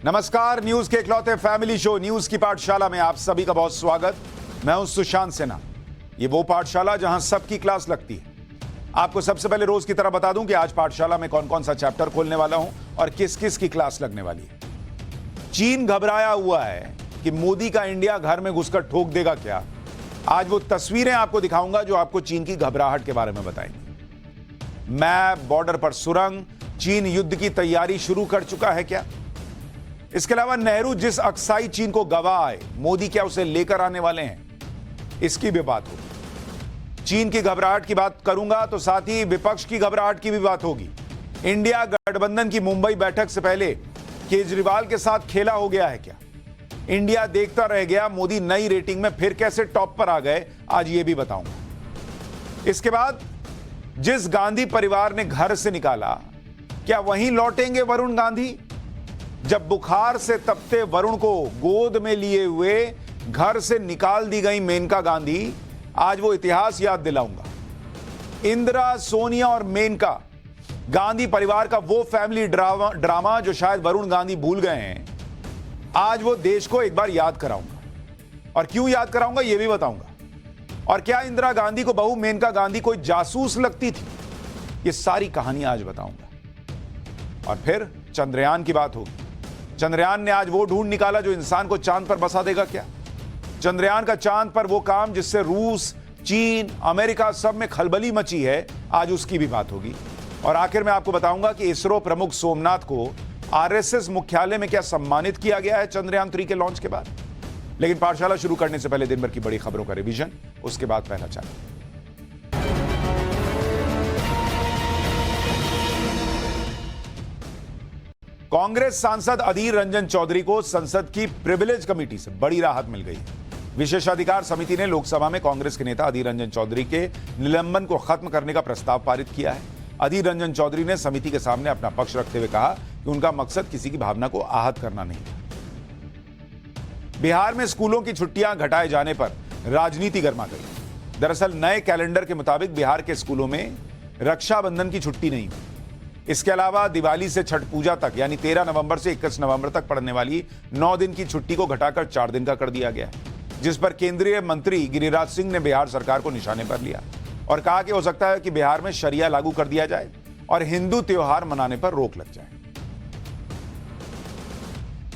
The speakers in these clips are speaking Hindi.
नमस्कार, न्यूज के इकलौते फैमिली शो न्यूज की पाठशाला में आप सभी का बहुत स्वागत। मैं हूं सुशांत सिन्हा। ये वो पाठशाला जहां सबकी क्लास लगती है। आपको सबसे पहले रोज की तरह बता दूं कि आज पाठशाला में कौन कौन सा चैप्टर खोलने वाला हूं और किस किस की क्लास लगने वाली है। चीन घबराया हुआ है कि मोदी का इंडिया घर में घुसकर ठोक देगा क्या। आज वो तस्वीरें आपको दिखाऊंगा जो आपको चीन की घबराहट के बारे में बताएंगी। मैप, बॉर्डर पर सुरंग, चीन युद्ध की तैयारी शुरू कर चुका है क्या। इसके अलावा नेहरू जिस अक्साई चीन को गवा आए, मोदी क्या उसे लेकर आने वाले हैं, इसकी भी बात होगी। चीन की घबराहट की बात करूंगा तो साथ ही विपक्ष की घबराहट की भी बात होगी। इंडिया गठबंधन की मुंबई बैठक से पहले केजरीवाल के साथ खेला हो गया है क्या। इंडिया देखता रह गया, मोदी नई रेटिंग में फिर कैसे टॉप पर आ गए, आज ये भी बताऊंगा। इसके बाद जिस गांधी परिवार ने घर से निकाला, क्या वहीं लौटेंगे वरुण गांधी। जब बुखार से तपते वरुण को गोद में लिए हुए घर से निकाल दी गई मेनका गांधी, आज वो इतिहास याद दिलाऊंगा। इंदिरा, सोनिया और मेनका गांधी परिवार का वो फैमिली ड्रामा जो शायद वरुण गांधी भूल गए हैं, आज वो देश को एक बार याद कराऊंगा। और क्यों याद कराऊंगा ये भी बताऊंगा। और क्या इंदिरा गांधी को बहू मेनका गांधी कोई जासूस लगती थी, ये सारी कहानी आज बताऊंगा। और फिर चंद्रयान की बात होगी। चंद्रयान ने आज वो ढूंढ निकाला जो इंसान को चांद पर बसा देगा क्या। चंद्रयान का चांद पर वो काम जिससे रूस, चीन, अमेरिका सब में खलबली मची है, आज उसकी भी बात होगी। और आखिर में आपको बताऊंगा कि इसरो प्रमुख सोमनाथ को आरएसएस मुख्यालय में क्या सम्मानित किया गया है चंद्रयान 3 के लॉन्च के बाद। लेकिन पाठशाला शुरू करने से पहले दिन भर की बड़ी खबरों का रिवीजन, उसके बाद पहला चैनल। कांग्रेस सांसद अधीर रंजन चौधरी को संसद की प्रिविलेज कमेटी से बड़ी राहत मिल गई है। विशेषाधिकार समिति ने लोकसभा में कांग्रेस के नेता अधीर रंजन चौधरी के निलंबन को खत्म करने का प्रस्ताव पारित किया है। अधीर रंजन चौधरी ने समिति के सामने अपना पक्ष रखते हुए कहा कि उनका मकसद किसी की भावना को आहत करना नहीं है। बिहार में स्कूलों की छुट्टियां घटाए जाने पर राजनीति गर्मा गई। दरअसल नए कैलेंडर के मुताबिक बिहार के स्कूलों में रक्षाबंधन की छुट्टी नहीं हुई। इसके अलावा दिवाली से छठ पूजा तक यानी 13 नवंबर से 21 नवंबर तक पड़ने वाली 9 दिन की छुट्टी को घटाकर 4 दिन का कर दिया गया है, जिस पर केंद्रीय मंत्री गिरिराज सिंह ने बिहार सरकार को निशाने पर लिया और कहा कि हो सकता है कि बिहार में शरिया लागू कर दिया जाए और हिंदू त्योहार मनाने पर रोक लग जाए।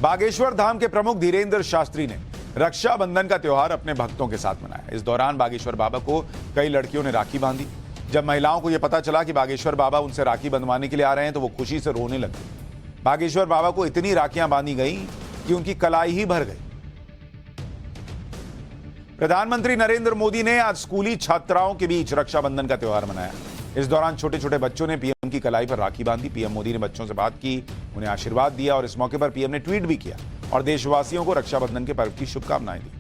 बागेश्वर धाम के प्रमुख धीरेन्द्र शास्त्री ने रक्षाबंधन का त्योहार अपने भक्तों के साथ मनाया। इस दौरान बागेश्वर बाबा को कई लड़कियों ने राखी बांधी। जब महिलाओं को यह पता चला कि बागेश्वर बाबा उनसे राखी बंधवाने के लिए आ रहे हैं तो वो खुशी से रोने लगे। बागेश्वर बाबा को इतनी राखियां बांधी गई कि उनकी कलाई ही भर गई। प्रधानमंत्री नरेंद्र मोदी ने आज स्कूली छात्राओं के बीच रक्षाबंधन का त्योहार मनाया। इस दौरान छोटे छोटे बच्चों ने पीएम की कलाई पर राखी बांधी। पीएम मोदी ने बच्चों से बात की, उन्हें आशीर्वाद दिया और इस मौके पर पीएम ने ट्वीट भी किया और देशवासियों को रक्षाबंधन के पर्व की शुभकामनाएं दी।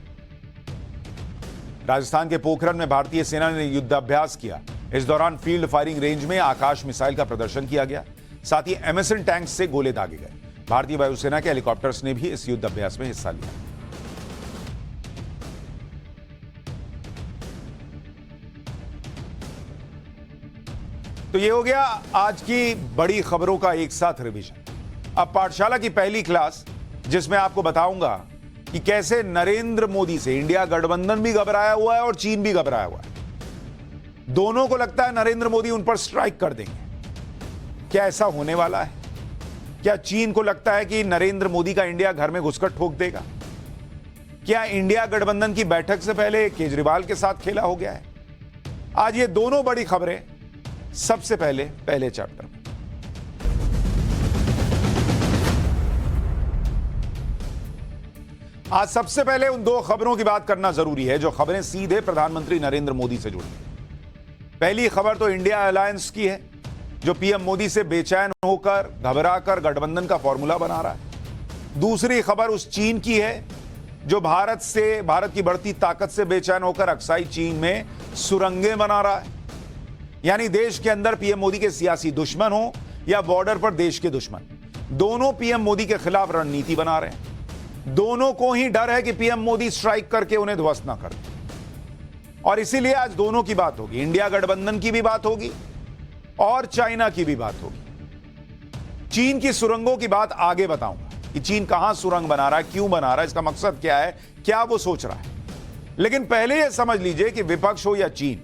राजस्थान के पोखरण में भारतीय सेना ने युद्धाभ्यास किया। इस दौरान फील्ड फायरिंग रेंज में आकाश मिसाइल का प्रदर्शन किया गया, साथ ही एमएसएन टैंक्स से गोले दागे गए। भारतीय वायुसेना के हेलीकॉप्टर्स ने भी इस युद्ध अभ्यास में हिस्सा लिया। तो ये हो गया आज की बड़ी खबरों का एक साथ रिवीजन। अब पाठशाला की पहली क्लास, जिसमें आपको बताऊंगा कि कैसे नरेंद्र मोदी से इंडिया गठबंधन भी घबराया हुआ है और चीन भी घबराया हुआ है। दोनों को लगता है नरेंद्र मोदी उन पर स्ट्राइक कर देंगे। क्या ऐसा होने वाला है? क्या चीन को लगता है कि नरेंद्र मोदी का इंडिया घर में घुसकर ठोक देगा? क्या इंडिया गठबंधन की बैठक से पहले केजरीवाल के साथ खेला हो गया है? आज ये दोनों बड़ी खबरें सबसे पहले पहले चैप्टर में। आज सबसे पहले उन दो खबरों की बात करना जरूरी है जो खबरें सीधे प्रधानमंत्री नरेंद्र मोदी से जुड़ी हैं। पहली खबर तो इंडिया अलायंस की है, जो पीएम मोदी से बेचैन होकर, घबराकर गठबंधन का फॉर्मूला बना रहा है। दूसरी खबर उस चीन की है जो भारत की बढ़ती ताकत से बेचैन होकर अक्साई चीन में सुरंगें बना रहा है। यानी देश के अंदर पीएम मोदी के सियासी दुश्मन हो या बॉर्डर पर देश के दुश्मन, दोनों पीएम मोदी के खिलाफ रणनीति बना रहे हैं। दोनों को ही डर है कि पीएम मोदी स्ट्राइक करके उन्हें ध्वस्त ना कर दे। और इसीलिए आज दोनों की बात होगी, इंडिया गठबंधन की भी बात होगी और चाइना की भी बात होगी। चीन की सुरंगों की बात आगे बताऊंगा। कि चीन कहां सुरंग बना रहा है, क्यों बना रहा है, इसका मकसद क्या है, क्या वो सोच रहा है। लेकिन पहले यह समझ लीजिए कि विपक्ष हो या चीन,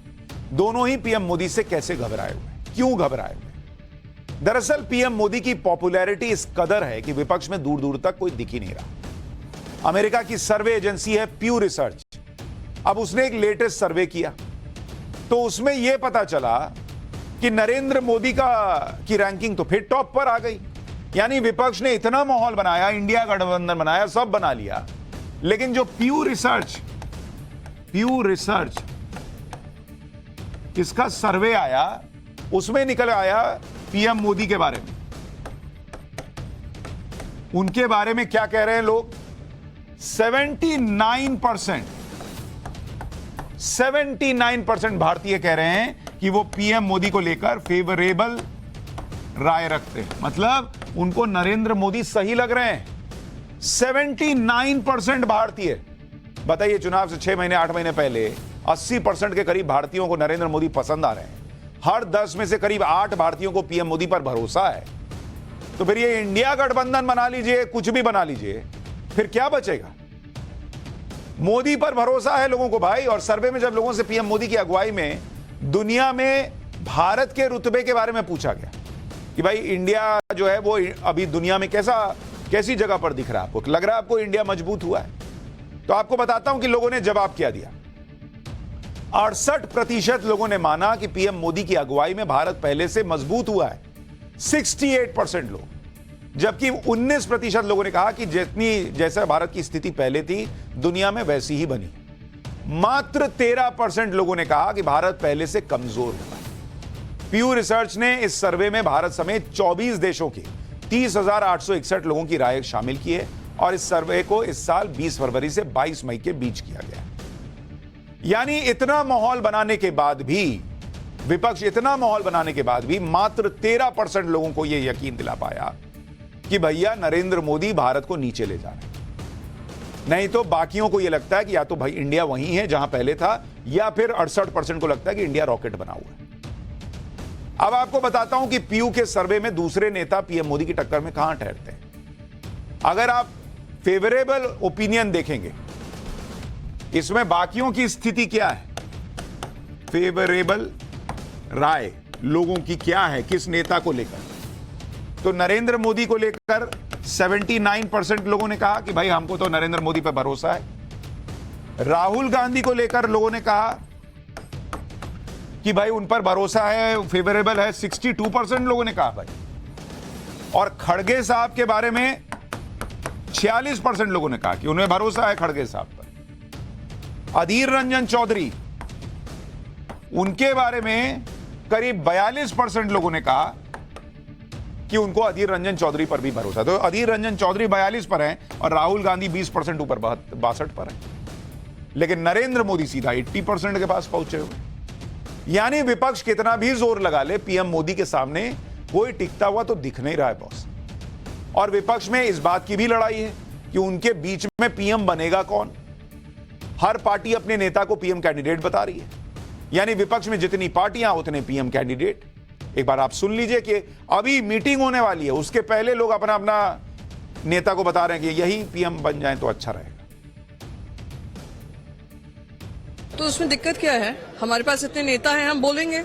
दोनों ही पीएम मोदी से कैसे घबराए हुए हैं, क्यों घबराए हुए हैं। दरअसल पीएम मोदी की पॉपुलैरिटी इस कदर है कि विपक्ष में दूर दूर तक कोई दिख ही नहीं रहा। अमेरिका की सर्वे एजेंसी है प्यू रिसर्च, अब उसने एक लेटेस्ट सर्वे किया तो उसमें यह पता चला कि नरेंद्र मोदी की रैंकिंग तो फिर टॉप पर आ गई। यानी विपक्ष ने इतना माहौल बनाया, इंडिया गठबंधन बनाया, सब बना लिया, लेकिन जो प्यू रिसर्च इसका सर्वे आया, उसमें निकल आया पीएम मोदी के बारे में। उनके बारे में क्या कह रहे हैं लोग? 79% भारतीय कह रहे हैं कि वो पीएम मोदी को लेकर फेवरेबल राय रखते हैं, मतलब उनको नरेंद्र मोदी सही लग रहे हैं। 79% भारतीय। बताइए, चुनाव से 6 महीने 8 महीने पहले 80% के करीब भारतीयों को नरेंद्र मोदी पसंद आ रहे हैं। हर 10 में से करीब 8 भारतीयों को पीएम मोदी पर भरोसा है। तो फिर ये इंडिया गठबंधन बना लीजिए, कुछ भी बना लीजिए, फिर क्या बचेगा? मोदी पर भरोसा है लोगों को भाई। और सर्वे में जब लोगों से पीएम मोदी की अगुवाई में दुनिया में भारत के रुतबे के बारे में पूछा गया कि भाई इंडिया जो है वो अभी दुनिया में कैसी जगह पर दिख रहा है आपको, लग रहा है आपको इंडिया मजबूत हुआ है? तो आपको बताता हूं कि लोगों ने जवाब क्या दिया। 68% लोगों ने माना कि पीएम मोदी की अगुवाई में भारत पहले से मजबूत हुआ है, 68% लोग। जबकि 19% लोगों ने कहा कि जैसा भारत की स्थिति पहले थी दुनिया में वैसी ही बनी। मात्र 13% लोगों ने कहा कि भारत पहले से कमजोर हुआ है। प्यू रिसर्च ने इस सर्वे में भारत समेत 24 देशों के 30,861 लोगों की राय शामिल की है और इस सर्वे को इस साल 20 फरवरी से 22 मई के बीच किया गया। यानी इतना माहौल बनाने के बाद भी, विपक्ष इतना माहौल बनाने के बाद भी मात्र 13% लोगों को यह यकीन दिला पाया कि भैया नरेंद्र मोदी भारत को नीचे ले जा रहे हैं। नहीं तो बाकियों को यह लगता है कि या तो भाई इंडिया वहीं है जहां पहले था, या फिर 68% को लगता है कि इंडिया रॉकेट बना हुआ है। अब आपको बताता हूं कि पीयू के सर्वे में दूसरे नेता पीएम मोदी की टक्कर में कहां ठहरते हैं। अगर आप फेवरेबल ओपिनियन देखेंगे, इसमें बाकियों की स्थिति क्या है, फेवरेबल राय लोगों की क्या है किस नेता को लेकर, तो नरेंद्र मोदी को लेकर 79% लोगों ने कहा कि भाई हमको तो नरेंद्र मोदी पर भरोसा है। राहुल गांधी को लेकर लोगों ने कहा कि भाई उन पर भरोसा है, फेवरेबल है, 62% लोगों ने कहा भाई। और खड़गे साहब के बारे में 46% लोगों ने कहा कि उन्हें भरोसा है खड़गे साहब पर। अधीर रंजन चौधरी, उनके बारे में करीब 42% लोगों ने कहा कि उनको अधीर रंजन चौधरी पर भी भरोसा। तो अधीर रंजन चौधरी 42 पर हैं और राहुल गांधी 20% ऊपर 62 पर हैं। लेकिन नरेंद्र मोदी सीधा 80% के पास पहुंचे हुए। यानी विपक्ष कितना भी जोर लगा ले, पीएम मोदी के सामने कोई टिकता हुआ तो दिख नहीं रहा है बॉस। और विपक्ष में इस बात की भी लड़ाई है कि उनके बीच में पीएम बनेगा कौन। हर पार्टी अपने नेता को पीएम कैंडिडेट बता रही है। यानी विपक्ष में जितनी पार्टियां उतने पीएम कैंडिडेट। एक बार आप सुन लीजिए कि अभी मीटिंग होने वाली है, उसके पहले लोग अपना अपना नेता को बता रहे हैं कि यही पीएम बन जाए तो अच्छा रहेगा। तो उसमें दिक्कत क्या है? हमारे पास इतने नेता हैं, हम बोलेंगे।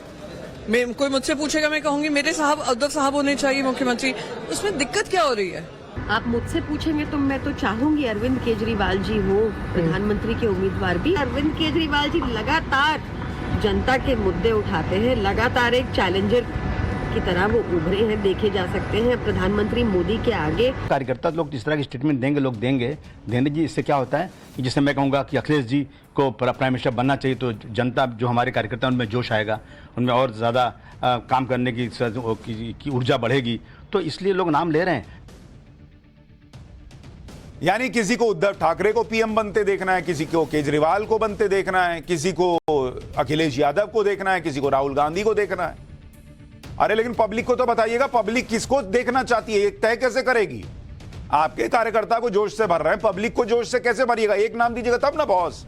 कोई मुझसे पूछेगा, मैं कहूंगी मेरे साहब उद्धव साहब होने चाहिए मुख्यमंत्री। उसमें दिक्कत क्या हो रही है? आप मुझसे पूछेंगे तो मैं तो चाहूंगी अरविंद केजरीवाल जी हो प्रधानमंत्री के उम्मीदवार भी। अरविंद केजरीवाल जी लगातार जनता के मुद्दे उठाते हैं, लगातार एक चैलेंजर की तरह वो उभरे हैं, देखे जा सकते हैं प्रधानमंत्री मोदी के आगे। कार्यकर्ता लोग जिस तरह की स्टेटमेंट देंगे, लोग देने जी, इससे क्या होता है कि जैसे मैं कहूँगा कि अखिलेश जी को प्राइम मिनिस्टर बनना चाहिए, तो जनता जो हमारे कार्यकर्ता उनमें जोश आएगा, उनमें और ज़्यादा काम करने की ऊर्जा बढ़ेगी। तो इसलिए लोग नाम ले रहे हैं। यानी किसी को उद्धव ठाकरे को पीएम बनते देखना है, किसी को केजरीवाल को बनते देखना है, किसी को अखिलेश यादव को देखना है, किसी को राहुल गांधी को देखना है। अरे लेकिन पब्लिक को तो बताइएगा, पब्लिक किसको देखना चाहती है, एक तय कैसे करेगी? आपके कार्यकर्ता को जोश से भर रहे हैं, पब्लिक को जोश से कैसे भरिएगा? एक नाम दीजिएगा तब ना बॉस।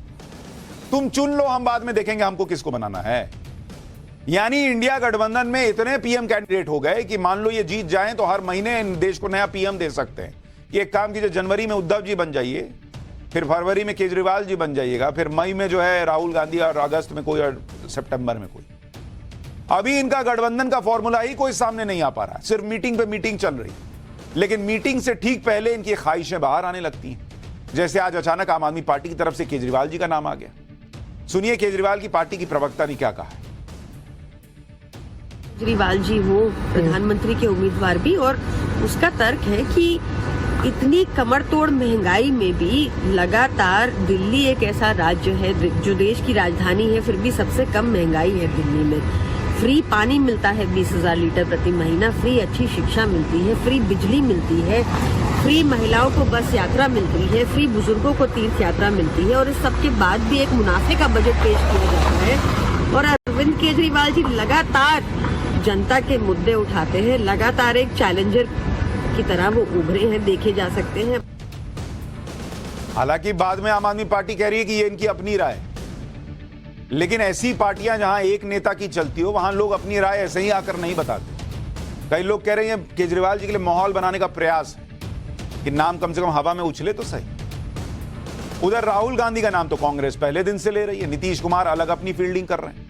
तुम चुन लो, हम बाद में देखेंगे हमको किसको बनाना है। यानी इंडिया गठबंधन में इतने पीएम कैंडिडेट हो गए कि मान लो ये जीत जाएं तो हर महीने देश को नया पीएम दे सकते हैं। कि एक काम कीजिए, जनवरी में उद्धव जी बन जाइए, फिर फरवरी में केजरीवाल जी बन जाइएगा, फिर मई में जो है राहुल गांधी, और अगस्त में कोई, और सितंबर में कोई। अभी इनका गठबंधन का फॉर्मूला ही कोई सामने नहीं आ पा रहा, सिर्फ मीटिंग पे मीटिंग चल रही। लेकिन मीटिंग से ठीक पहले इनकी ख्वाहिशें बाहर आने लगती हैं। जैसे आज अचानक आम आदमी पार्टी की तरफ से केजरीवाल जी का नाम आ गया। सुनिए केजरीवाल की पार्टी की प्रवक्ता ने क्या कहा है। केजरीवाल जी हो प्रधानमंत्री के उम्मीदवार भी, और उसका तर्क है कि इतनी कमर तोड़ महंगाई में भी लगातार दिल्ली एक ऐसा राज्य है जो देश की राजधानी है, फिर भी सबसे कम महंगाई है दिल्ली में। फ्री पानी मिलता है 20,000 लीटर प्रति महीना, फ्री अच्छी शिक्षा मिलती है, फ्री बिजली मिलती है, फ्री महिलाओं को बस यात्रा मिलती है, फ्री बुजुर्गों को तीर्थ यात्रा मिलती है, और इस सबके बाद भी एक मुनाफे का बजट पेश किया जाता है। और अरविंद केजरीवाल जी लगातार जनता के मुद्दे उठाते हैं, लगातार एक चैलेंजर की तरह वो उभरे हैं, देखे जा सकते हैं। हालांकि बाद में आम आदमी पार्टी कह रही है कि ये इनकी अपनी राय है, लेकिन ऐसी पार्टियां जहां एक नेता की चलती हो वहां लोग अपनी राय ऐसे ही आकर नहीं बताते। कई लोग कह रहे हैं केजरीवाल जी के लिए माहौल बनाने का प्रयास है कि नाम कम से कम हवा में उछले तो सही। उधर राहुल गांधी का नाम तो कांग्रेस पहले दिन से ले रही है, नीतीश कुमार अलग अपनी फील्डिंग कर रहे हैं।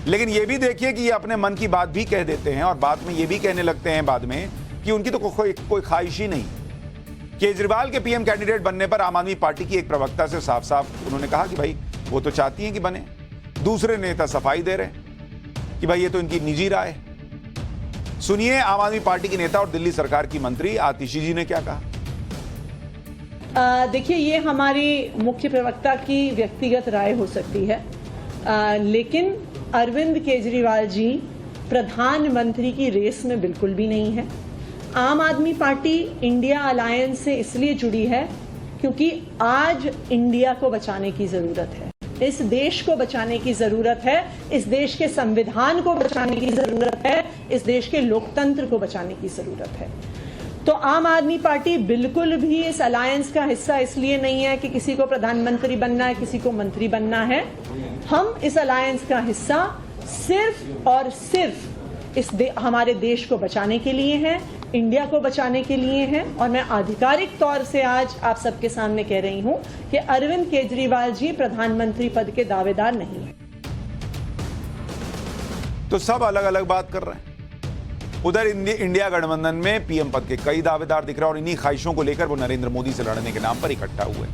लेकिन यह भी देखिए कि ये अपने मन की बात भी कह देते हैं और बाद में ये भी कहने लगते हैं बाद में कि उनकी तो कोई ख्वाहिश ही नहीं। केजरीवाल के पीएम कैंडिडेट बनने पर आम आदमी पार्टी की एक प्रवक्ता से साफ साफ उन्होंने कहा कि भाई वो तो चाहती हैं कि बने। दूसरे नेता सफाई दे रहे हैं कि भाई ये तो इनकी निजी राय है। सुनिए आम आदमी पार्टी की नेता और दिल्ली सरकार की मंत्री आतिशी जी ने क्या कहा। देखिए, ये हमारी मुख्य प्रवक्ता की व्यक्तिगत राय हो सकती है, लेकिन अरविंद केजरीवाल जी प्रधानमंत्री की रेस में बिल्कुल भी नहीं है। आम आदमी पार्टी इंडिया अलायंस से इसलिए जुड़ी है क्योंकि आज इंडिया को बचाने की जरूरत है, इस देश को बचाने की जरूरत है, इस देश के संविधान को बचाने की जरूरत है, इस देश के लोकतंत्र को बचाने की जरूरत है। तो आम आदमी पार्टी बिल्कुल भी इस अलायंस का हिस्सा इसलिए नहीं है कि किसी को प्रधानमंत्री बनना है, किसी को मंत्री बनना है। हम इस अलायंस का हिस्सा सिर्फ और सिर्फ हमारे देश को बचाने के लिए हैं, इंडिया को बचाने के लिए हैं। और मैं आधिकारिक तौर से आज आप सबके सामने कह रही हूं कि अरविंद केजरीवाल जी प्रधानमंत्री पद के दावेदार नहीं हैं। तो सब अलग अलग बात कर रहे हैं। उधर इंडिया गठबंधन में पीएम पद के कई दावेदार दिख रहे हैं और इन्हीं ख्वाहिशों को लेकर वो नरेंद्र मोदी से लड़ने के नाम पर इकट्ठा हुए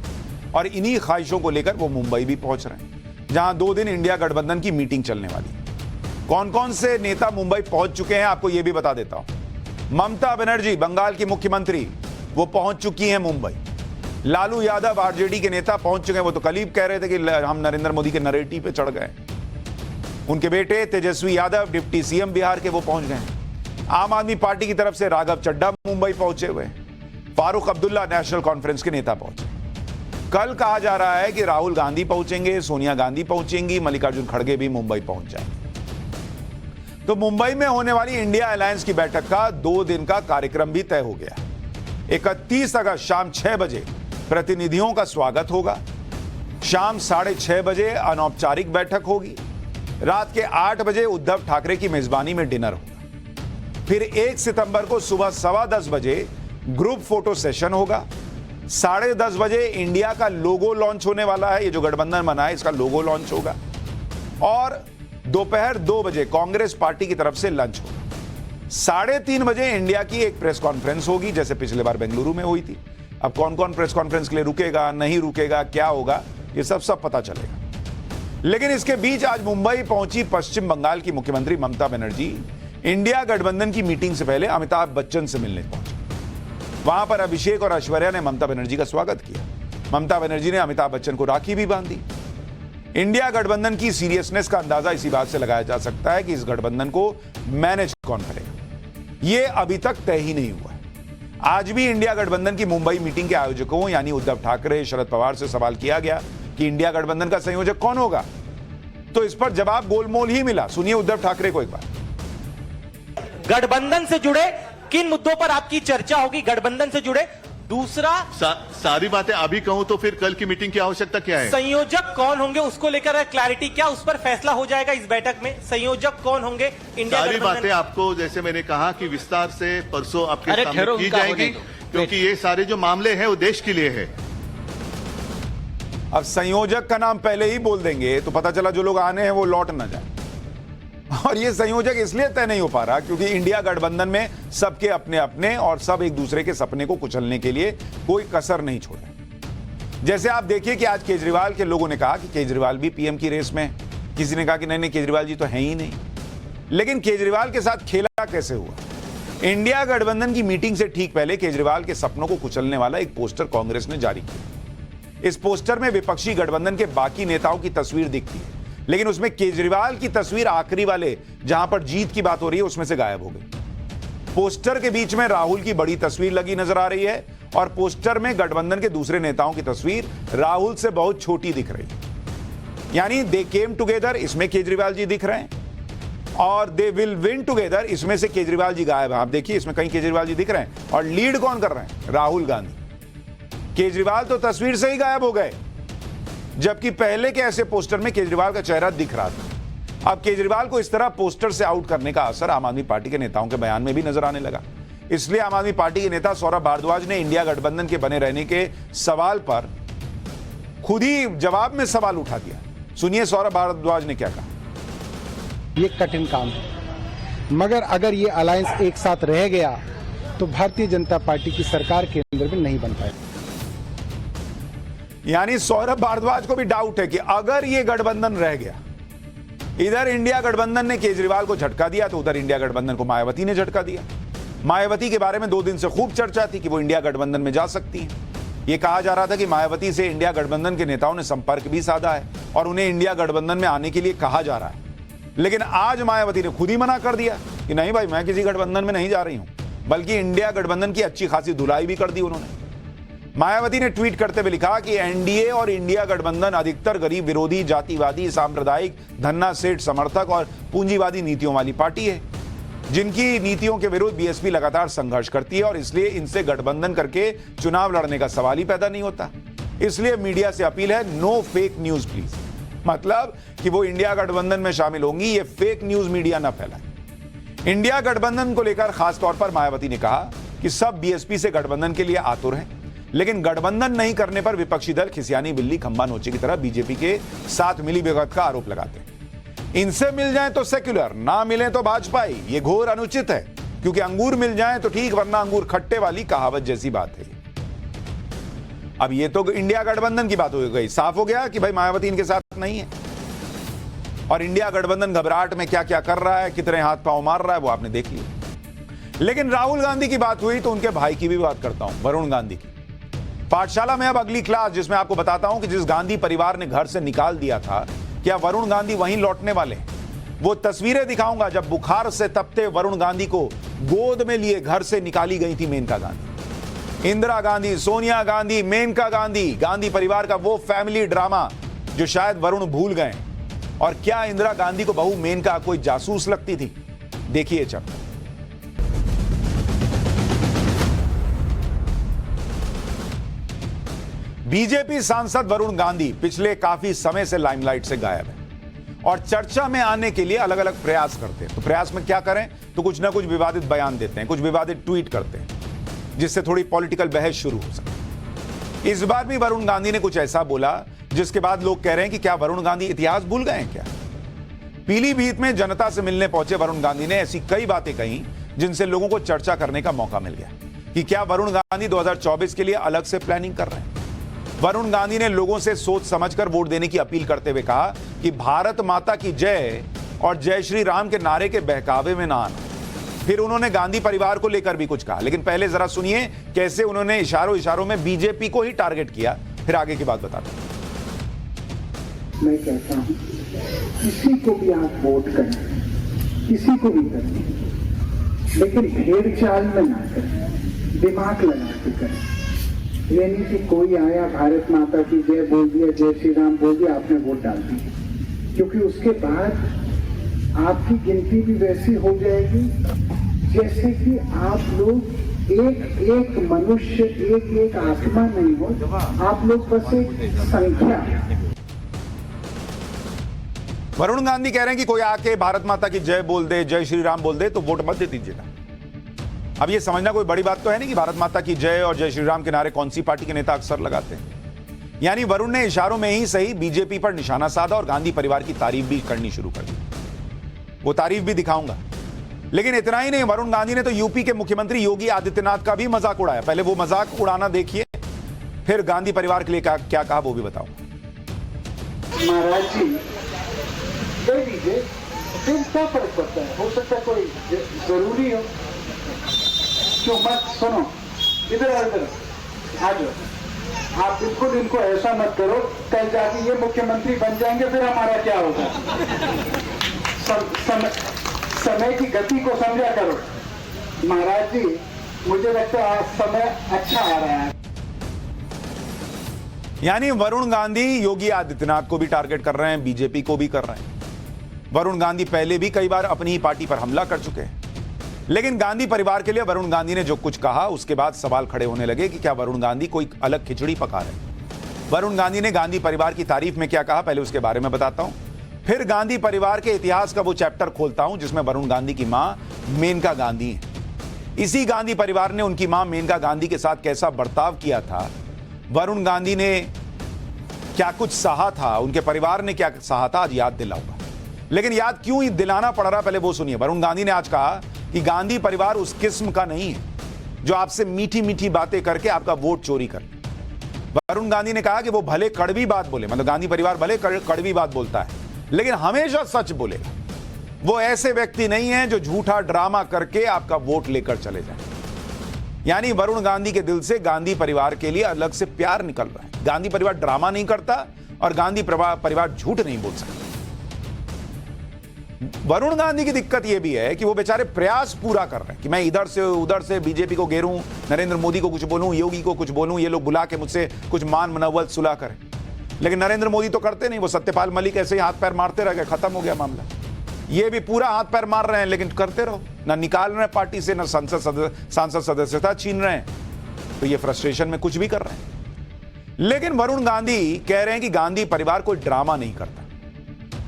और इन्हीं ख्वाहिशों को लेकर वो मुंबई भी पहुंच रहे हैं, जहां 2 दिन इंडिया गठबंधन की मीटिंग चलने वाली है। कौन कौन से नेता मुंबई पहुंच चुके हैं आपको यह भी बता देता हूं। ममता बनर्जी बंगाल की मुख्यमंत्री, वो पहुंच चुकी हैं मुंबई। लालू यादव आरजेडी के नेता पहुंच चुके हैं, वो तो कल कह रहे थे कि हम नरेंद्र मोदी के नरेटिव पे चढ़ गए। उनके बेटे तेजस्वी यादव डिप्टी सीएम बिहार के, वो पहुंच गए। आम आदमी पार्टी की तरफ से राघव चड्ढा मुंबई पहुंचे हुए, फारूक अब्दुल्ला नेशनल कॉन्फ्रेंस के नेता पहुंचे। कल कहा जा रहा है कि राहुल गांधी पहुंचेंगे, सोनिया गांधी पहुंचेंगी, मल्लिकार्जुन खड़गे भी मुंबई पहुंच जाएंगे। तो मुंबई में होने वाली इंडिया अलायंस की बैठक का 2 दिन का कार्यक्रम भी तय हो गया। 31 अगस्त शाम 6 बजे प्रतिनिधियों का स्वागत होगा, शाम 6:30 बजे अनौपचारिक बैठक होगी, रात के 8 बजे उद्धव ठाकरे की मेजबानी में डिनर होगा, फिर 1 सितंबर को सुबह 10:15 बजे ग्रुप फोटो सेशन होगा, 10:30 बजे इंडिया का लोगो लॉन्च होने वाला है। ये जो गठबंधन बना है इसका लोगो लॉन्च होगा, और दोपहर 2 बजे कांग्रेस पार्टी की तरफ से लंच होगा। 3:30 बजे इंडिया की एक प्रेस कॉन्फ्रेंस होगी, जैसे पिछले बार बेंगलुरु में हुई थी। अब कौन कौन प्रेस कॉन्फ्रेंस के लिए रुकेगा, नहीं रुकेगा, क्या होगा, ये सब पता चलेगा। लेकिन इसके बीच आज मुंबई पहुंची पश्चिम बंगाल की मुख्यमंत्री ममता बनर्जी इंडिया गठबंधन की मीटिंग से पहले अमिताभ बच्चन से मिलने पहुंचे। वहां पर अभिषेक और ऐश्वर्या ने ममता बनर्जी का स्वागत किया। ममता बनर्जी ने अमिताभ बच्चन को राखी भी बांधी। इंडिया गठबंधन की सीरियसनेस का अंदाजा इसी बात से लगाया जा सकता है कि इस गठबंधन को मैनेज कौन करेगा, यह अभी तक तय ही नहीं हुआ है। आज भी इंडिया गठबंधन की मुंबई मीटिंग के आयोजकों यानी उद्धव ठाकरे, शरद पवार से सवाल किया गया कि इंडिया गठबंधन का संयोजक कौन होगा, तो इस पर जवाब गोलमोल ही मिला। सुनिए उद्धव ठाकरे को एक बार। गठबंधन से जुड़े किन मुद्दों पर आपकी चर्चा होगी, गठबंधन से जुड़े? दूसरा, सारी बातें अभी कहूं तो फिर कल की मीटिंग की आवश्यकता क्या है? संयोजक कौन होंगे उसको लेकर क्लैरिटी, क्या उस पर फैसला हो जाएगा इस बैठक में? संयोजक कौन होंगे इंडिया सारी गठबंधन? बातें आपको जैसे मैंने कहा कि विस्तार से परसों आपके सामने की जाएगी। क्योंकि ये सारे जो मामले हैं वो देश के लिए है। अब संयोजक का नाम पहले ही बोल देंगे तो पता चला जो लोग आने हैं वो लौट ना जाए। और ये संयोजक इसलिए तय नहीं हो पा रहा क्योंकि इंडिया गठबंधन में सबके अपने अपने और सब एक दूसरे के सपने को कुचलने के लिए कोई कसर नहीं छोड़े। जैसे आप देखिए कि आज केजरीवाल के लोगों ने कहा कि केजरीवाल भी पीएम की रेस में, किसी ने कहा कि नहीं केजरीवाल जी तो है ही नहीं। लेकिन केजरीवाल के साथ खेला कैसे हुआ? इंडिया गठबंधन की मीटिंग से ठीक पहले केजरीवाल के सपनों को कुचलने वाला एक पोस्टर कांग्रेस ने जारी किया। इस पोस्टर में विपक्षी गठबंधन के बाकी नेताओं की तस्वीर दिखती है, लेकिन उसमें केजरीवाल की तस्वीर आखिरी वाले जहां पर जीत की बात हो रही है उसमें से गायब हो गई। पोस्टर के बीच में राहुल की बड़ी तस्वीर लगी नजर आ रही है और पोस्टर में गठबंधन के दूसरे नेताओं की तस्वीर राहुल से बहुत छोटी दिख रही है। यानी दे केम टुगेदर, इसमें केजरीवाल जी दिख रहे हैं, और दे विल विन टुगेदर, इसमें से केजरीवाल जी गायब हैं। आप देखिए इसमें कहीं केजरीवाल जी दिख रहे हैं और लीड कौन कर रहे हैं? राहुल गांधी। केजरीवाल तो तस्वीर से ही गायब हो गए, जबकि पहले के ऐसे पोस्टर में केजरीवाल का चेहरा दिख रहा था। अब केजरीवाल को इस तरह पोस्टर से आउट करने का असर आम आदमी पार्टी के नेताओं के बयान में भी नजर आने लगा। इसलिए आम आदमी पार्टी के नेता सौरभ भारद्वाज ने इंडिया गठबंधन के बने रहने के सवाल पर खुद ही जवाब में सवाल उठा दिया। सुनिए सौरभ भारद्वाज ने क्या कहा। ये कठिन काम है, मगर अगर ये अलायंस एक साथ रह गया तो भारतीय जनता पार्टी की सरकार केंद्र में नहीं बन पाएगी। यानी सौरभ भारद्वाज को भी डाउट है कि अगर ये गठबंधन रह गया, इधर इंडिया गठबंधन ने केजरीवाल को झटका दिया तो उधर इंडिया गठबंधन को मायावती ने झटका दिया। मायावती के बारे में 2 दिन से खूब चर्चा थी कि वो इंडिया गठबंधन में जा सकती है। ये कहा जा रहा था कि मायावती से इंडिया गठबंधन के नेताओं ने संपर्क भी साधा है और उन्हें इंडिया गठबंधन में आने के लिए कहा जा रहा है। लेकिन आज मायावती ने खुद ही मना कर दिया कि नहीं भाई, मैं किसी गठबंधन में नहीं जा रही हूं, बल्कि इंडिया गठबंधन की अच्छी खासी धुलाई भी कर दी उन्होंने। मायावती ने ट्वीट करते हुए लिखा कि एनडीए और इंडिया गठबंधन अधिकतर गरीब विरोधी, जातिवादी, सांप्रदायिक, धन्ना सेठ समर्थक और पूंजीवादी नीतियों वाली पार्टी है, जिनकी नीतियों के विरुद्ध बीएसपी लगातार संघर्ष करती है और इसलिए इनसे गठबंधन करके चुनाव लड़ने का सवाल ही पैदा नहीं होता। इसलिए मीडिया से अपील है, नो फेक न्यूज प्लीज। मतलब कि वो इंडिया गठबंधन में शामिल होंगी, ये फेक न्यूज मीडिया ना फैलाए। इंडिया गठबंधन को लेकर खास तौर पर मायावती ने कहा कि सब बीएसपी से गठबंधन के लिए आतुर हैं, लेकिन गठबंधन नहीं करने पर विपक्षी दल खिसियानी बिल्ली खंबा नोचे की तरह बीजेपी के साथ मिलीभगत का आरोप लगाते हैं। इनसे मिल जाए तो सेक्युलर, ना मिले तो भाजपाई। ये घोर अनुचित है, क्योंकि अंगूर मिल जाए तो ठीक, वरना अंगूर खट्टे वाली कहावत जैसी बात है। अब ये तो इंडिया गठबंधन की बात हो गई, साफ हो गया कि भाई मायावती इनके साथ नहीं है। और इंडिया गठबंधन घबराहट में क्या क्या कर रहा है, कितने हाथ पांव मार रहा है, वो आपने देख लिया। लेकिन राहुल गांधी की बात हुई तो उनके भाई की भी बात करता हूं, वरुण गांधी की। पाठशाला में अब अगली क्लास, जिसमें आपको बताता हूं कि जिस गांधी परिवार ने घर से निकाल दिया था, क्या वरुण गांधी वहीं लौटने वाले हैं? वो तस्वीरें दिखाऊंगा जब बुखार से तपते वरुण गांधी को गोद में लिए घर से निकाली गई थी मेनका गांधी। इंदिरा गांधी, सोनिया गांधी, मेनका गांधी, गांधी परिवार का वो फैमिली ड्रामा जो शायद वरुण भूल गए। और क्या इंदिरा गांधी को बहू मेनका कोई जासूस लगती थी? देखिए चक्कर। बीजेपी सांसद वरुण गांधी पिछले काफी समय से लाइमलाइट से गायब है और चर्चा में आने के लिए अलग अलग प्रयास करते हैं। तो प्रयास में क्या करें, तो कुछ ना कुछ विवादित बयान देते हैं, कुछ विवादित ट्वीट करते हैं, जिससे थोड़ी पॉलिटिकल बहस शुरू हो सके। इस बार भी वरुण गांधी ने कुछ ऐसा बोला जिसके बाद लोग कह रहे हैं कि क्या वरुण गांधी इतिहास भूल गए हैं क्या? पीलीभीत में जनता से मिलने पहुंचे वरुण गांधी ने ऐसी कई बातें कही जिनसे लोगों को चर्चा करने का मौका मिल गया कि क्या वरुण गांधी 2024 के लिए अलग से प्लानिंग कर रहे हैं। वरुण गांधी ने लोगों से सोच समझकर वोट देने की अपील करते हुए कहा कि भारत माता की जय और जय श्री राम के नारे के बहकावे में ना आना। फिर उन्होंने गांधी परिवार को लेकर भी कुछ कहा, लेकिन पहले जरा सुनिए कैसे उन्होंने इशारों में बीजेपी को ही टारगेट किया, फिर आगे की बात बताता हूं। मैं कहता हूं किसी को भी आप वोट करें, किसी को भी करें, लेकिन भेड़ चाल में ना करें, दिमाग लगा के करें। ये नहीं कि कोई आया भारत माता की जय बोल दिया, जय श्री राम बोल दिया, आपने वोट डाल दी, क्योंकि उसके बाद आपकी गिनती भी वैसी हो जाएगी जैसे कि आप लोग एक एक मनुष्य, एक एक आत्मा नहीं हो, आप लोग बस एक संख्या। वरुण गांधी कह रहे हैं कि कोई आके भारत माता की जय बोल दे, जय श्री राम बोल दे तो वोट मत दे दीजिएगा। अब ये समझना कोई बड़ी बात तो है नहीं कि भारत माता की जय और जय श्री राम के नारे कौन सी पार्टी के नेता अक्सर लगाते हैं। यानी वरुण ने इशारों में ही सही बीजेपी पर निशाना साधा और गांधी परिवार की तारीफ भी करनी शुरू कर दी। वो तारीफ भी दिखाऊंगा। लेकिन इतना ही नहीं, वरुण गांधी ने तो यूपी के मुख्यमंत्री योगी आदित्यनाथ का भी मजाक उड़ाया। पहले वो मजाक उड़ाना देखिए, फिर गांधी परिवार के लिए क्या कहा वो भी बताऊंगा। महाराज जी दे दीजिए, फिर क्या फर्क पड़ता है, हो सकता है कोई जरूरी हो। क्यों मत सुनो, इधर आ जाओ। आप बिल्कुल इनको ऐसा मत करो, कल जाके ये मुख्यमंत्री बन जाएंगे, फिर हमारा क्या होगा। समय की गति को समझा करो महाराज जी। मुझे लगता है आज समय अच्छा आ रहा है। यानी वरुण गांधी योगी आदित्यनाथ को भी टारगेट कर रहे हैं, बीजेपी को भी कर रहे हैं। वरुण गांधी पहले भी कई बार अपनी ही पार्टी पर हमला कर चुके हैं। लेकिन गांधी परिवार के लिए वरुण गांधी ने जो कुछ कहा, उसके बाद सवाल खड़े होने लगे कि क्या वरुण गांधी कोई अलग खिचड़ी पका रहे हैं। वरुण गांधी ने गांधी परिवार की तारीफ में क्या कहा, पहले उसके बारे में बताता हूं। फिर गांधी परिवार के इतिहास का वो चैप्टर खोलता हूं जिसमें वरुण गांधी की मां मेनका गांधी है। इसी गांधी परिवार ने उनकी मां मेनका गांधी के साथ कैसा बर्ताव किया था, वरुण गांधी ने क्या कुछ सहा था, उनके परिवार ने क्या सहा था, आज याद दिलाऊंगा। लेकिन याद क्यों ही दिलाना पड़ रहा, पहले वो सुनिए। वरुण गांधी ने आज कहा कि गांधी परिवार उस किस्म का नहीं है जो आपसे मीठी मीठी बातें करके आपका वोट चोरी कर। वरुण गांधी ने कहा कि वो भले कड़वी बात बोले, मतलब गांधी परिवार भले कड़वी बात बोलता है, लेकिन हमेशा सच बोलेगा। वो ऐसे व्यक्ति नहीं है जो झूठा ड्रामा करके आपका वोट लेकर चले जाए। यानी वरुण गांधी के दिल से गांधी परिवार के लिए अलग से प्यार निकल रहा है। गांधी परिवार ड्रामा नहीं करता और गांधी परिवार झूठ नहीं बोल सकता। वरुण गांधी की दिक्कत यह भी है कि वो बेचारे प्रयास पूरा कर रहे हैं कि मैं इधर से उधर से बीजेपी को घेरूं, नरेंद्र मोदी को कुछ बोलूं, योगी को कुछ बोलूं, ये लोग बुला के मुझसे कुछ मान मनवत सुलह करें। लेकिन नरेंद्र मोदी तो करते नहीं, वो सत्यपाल मलिक ऐसे ही हाथ पैर मारते रह गए, खत्म हो गया मामला। ये भी पूरा हाथ पैर मार रहे हैं, लेकिन करते रहो, ना निकाल रहे हैं पार्टी से, ना सांसद सदस्यता छीन रहे हैं, तो ये फ्रस्ट्रेशन में कुछ भी कर रहे हैं। लेकिन वरुण गांधी कह रहे हैं कि गांधी परिवार कोई ड्रामा नहीं करता।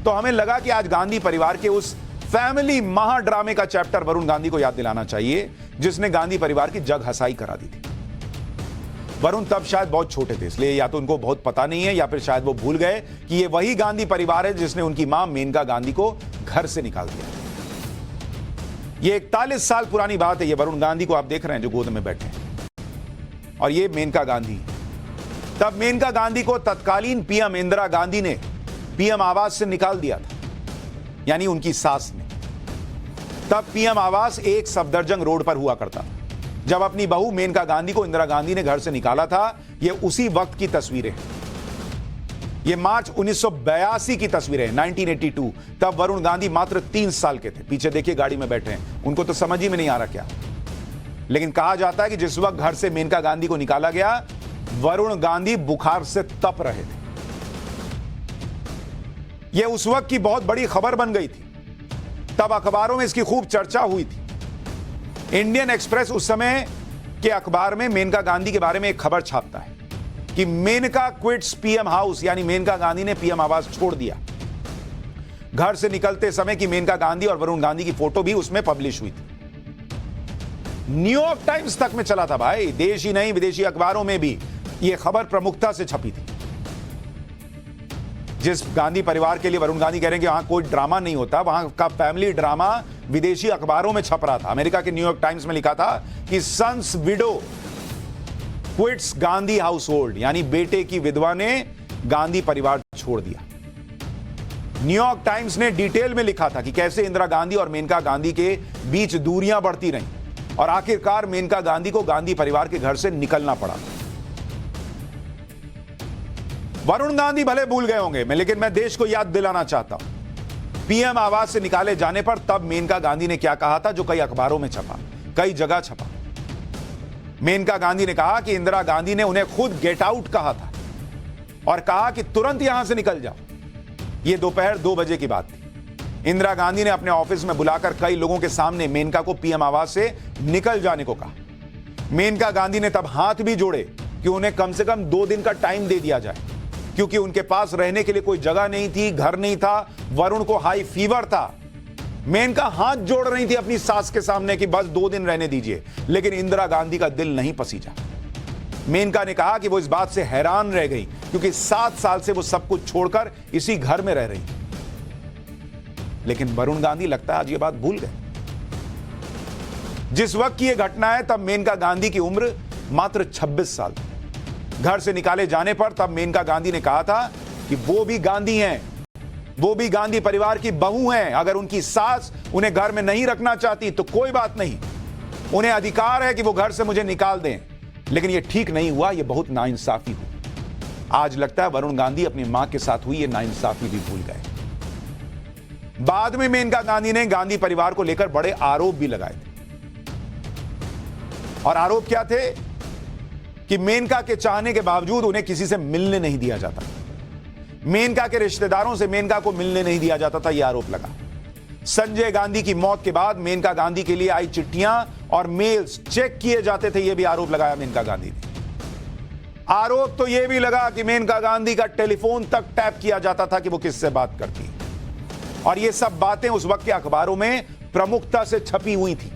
तो हमें लगा कि आज गांधी परिवार के उस फैमिली महाड्रामे का चैप्टर वरुण गांधी को याद दिलाना चाहिए जिसने गांधी परिवार की जग हंसाई करा दी थी। वरुण तब शायद बहुत छोटे थे, इसलिए या तो उनको बहुत पता नहीं है या फिर शायद वो भूल गए कि ये वही गांधी परिवार है जिसने उनकी मां मेनका गांधी को घर से निकाल दिया। ये 41 साल पुरानी बात है। ये वरुण गांधी को आप देख रहे हैं जो गोद में बैठे हैं, और ये मेनका गांधी। तब मेनका गांधी को तत्कालीन पीएम इंदिरा गांधी ने पीएम आवास से निकाल दिया था, यानी उनकी सास ने। तब पीएम आवास एक सफदरजंग रोड पर हुआ करता था। जब अपनी बहू मेनका गांधी को इंदिरा गांधी ने घर से निकाला था, ये उसी वक्त की तस्वीरें। ये मार्च 1982 की तस्वीरें, 1982। तब वरुण गांधी मात्र 3 साल के थे। पीछे देखिए गाड़ी में बैठे हैं, उनको तो समझ ही में नहीं आ रहा क्या। लेकिन कहा जाता है कि जिस वक्त घर से मेनका गांधी को निकाला गया, वरुण गांधी बुखार से तप रहे थे। यह उस वक्त की बहुत बड़ी खबर बन गई थी। तब अखबारों में इसकी खूब चर्चा हुई थी। इंडियन एक्सप्रेस उस समय के अखबार में मेनका गांधी के बारे में एक खबर छापता है कि मेनका क्विट्स पीएम हाउस, यानी मेनका गांधी ने पीएम आवास छोड़ दिया। घर से निकलते समय की मेनका गांधी और वरुण गांधी की फोटो भी उसमें पब्लिश हुई थी। न्यूयॉर्क टाइम्स तक में चला था भाई, देश ही नहीं विदेशी अखबारों में भी यह खबर प्रमुखता से छपी थी। जिस गांधी परिवार के लिए वरुण गांधी कह रहे हैं कि वहां कोई ड्रामा नहीं होता, वहां का फैमिली ड्रामा विदेशी अखबारों में छप रहा था। अमेरिका के न्यूयॉर्क टाइम्स में लिखा था कि sons widow quits Gandhi household, यानी बेटे की विधवा ने गांधी परिवार छोड़ दिया। न्यूयॉर्क टाइम्स ने डिटेल में लिखा था कि कैसे इंदिरा गांधी और मेनका गांधी के बीच दूरियां बढ़ती रहीं और आखिरकार मेनका गांधी को गांधी परिवार के घर से निकलना पड़ा। वरुण गांधी भले भूल गए होंगे, लेकिन मैं देश को याद दिलाना चाहता हूं। पीएम आवास से निकाले जाने पर तब मेनका गांधी ने क्या कहा था, जो कई अखबारों में छपा, कई जगह छपा। मेनका गांधी ने कहा कि इंदिरा गांधी ने उन्हें खुद गेट आउट कहा था और कहा कि तुरंत यहां से निकल जाओ। यह दोपहर 2 बजे की बात थी। इंदिरा गांधी ने अपने ऑफिस में बुलाकर कई लोगों के सामने मेनका को पीएम आवास से निकल जाने को कहा। मेनका गांधी ने तब हाथ भी जोड़े कि उन्हें कम से कम 2 दिन का टाइम दे दिया जाए, क्योंकि उनके पास रहने के लिए कोई जगह नहीं थी, घर नहीं था। वरुण को हाई फीवर था। मेनका हाथ जोड़ रही थी अपनी सास के सामने कि बस 2 दिन रहने दीजिए, लेकिन इंदिरा गांधी का दिल नहीं पसीजा। मेनका ने कहा कि वो इस बात से हैरान रह गई क्योंकि 7 साल से वो सब कुछ छोड़कर इसी घर में रह रही। लेकिन वरुण गांधी लगता है आज ये बात भूल गए। जिस वक्त की यह घटना है तब मेनका गांधी की उम्र मात्र 26 साल। घर से निकाले जाने पर तब मेनका गांधी ने कहा था कि वो भी गांधी हैं, वो भी गांधी परिवार की बहू हैं। अगर उनकी सास उन्हें घर में नहीं रखना चाहती तो कोई बात नहीं, उन्हें अधिकार है कि वो घर से मुझे निकाल दें। लेकिन यह ठीक नहीं हुआ, यह बहुत नाइंसाफी हुई। आज लगता है वरुण गांधी अपनी मां के साथ हुई यह नाइंसाफी भी भूल गए। बाद में मेनका गांधी ने गांधी परिवार को लेकर बड़े आरोप भी लगाए थे। और आरोप क्या थे कि मेनका के चाहने के बावजूद उन्हें किसी से मिलने नहीं दिया जाता, मेनका के रिश्तेदारों से मेनका को मिलने नहीं दिया जाता था, यह आरोप लगा। संजय गांधी की मौत के बाद मेनका गांधी के लिए आई चिट्ठियां और मेल्स चेक किए जाते थे, यह भी आरोप लगाया मेनका गांधी ने। आरोप तो यह भी लगा कि मेनका गांधी का टेलीफोन तक टैप किया जाता था कि वो किससे बात करती है। और ये सब बातें उस वक्त के अखबारों में प्रमुखता से छपी हुई थी।